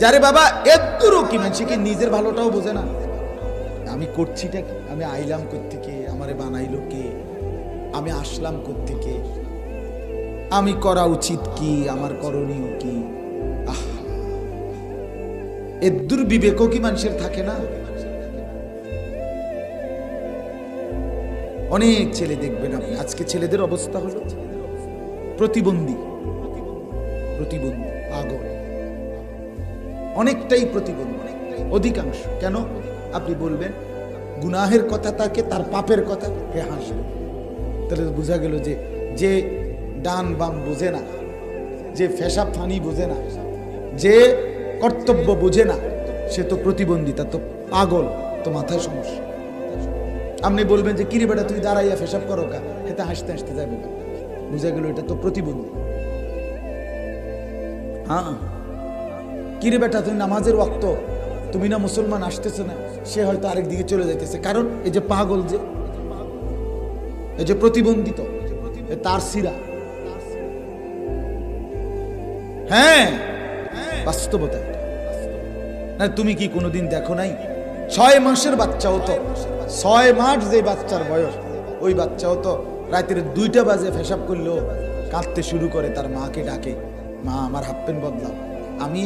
যারে বাবা এদুরও কি মানুষ কি নিজের ভালোটাও বোঝে না। আমি করছিটা কি, আমি আইলাম কোত্থেকে, আমারে বানাইলো কে, আমি আসলাম কোত্থেকে, আমি করা উচিত কি, আমার করণীয় কি। এদুর বিবেকও কি মানুষের থাকে না? অনেক ছেলে দেখবেন আপনি, আজকে ছেলেদের অবস্থা হলো প্রতিবন্ধী, পাগল, অনেকটাই প্রতিবন্ধী, অধিকাংশ। কেন আপনি বলবেন? গুনাহের কথা তাকে, তার পাপের কথা হে হাসবে। তাহলে বোঝা গেল যে যে ডান বাম বোঝে না, যে ফেসাব ফানি বোঝে না, যে কর্তব্য বোঝে না, সে তো প্রতিবন্ধী, তা তো পাগল, তো মাথায় সমস্যা। আপনি বলবেন যে কিরে বেটা তুই দাঁড়াইয়া ফেসাব করো কা, এটা হাসতে হাসতে যাবে, বুঝা গেল এটা তো প্রতিবন্ধী। হ্যাঁ, কিরে বেটা তুই নামাজের ওয়াক্ত, তুমি না মুসলমান, আসতেছে না, সে হয়তো আরেক দিকে চলে যাইতেছে। কারণ এই যে পাগল, যে এই যে প্রতিবন্ধিত, তার সিরা। হ্যাঁ, বাস্তবতা। না তুমি কি কোনোদিন দেখো নাই 6 মাসের বাচ্চাও তো, 6 মাস যে বাচ্চার বয়স, ওই বাচ্চাও তো রাতের 2টা বাজে পেশাব করলেও কাঁদতে শুরু করে, তার মাকে ডাকে, মা আমার হাফ প্যান্ট বদলাও। আমি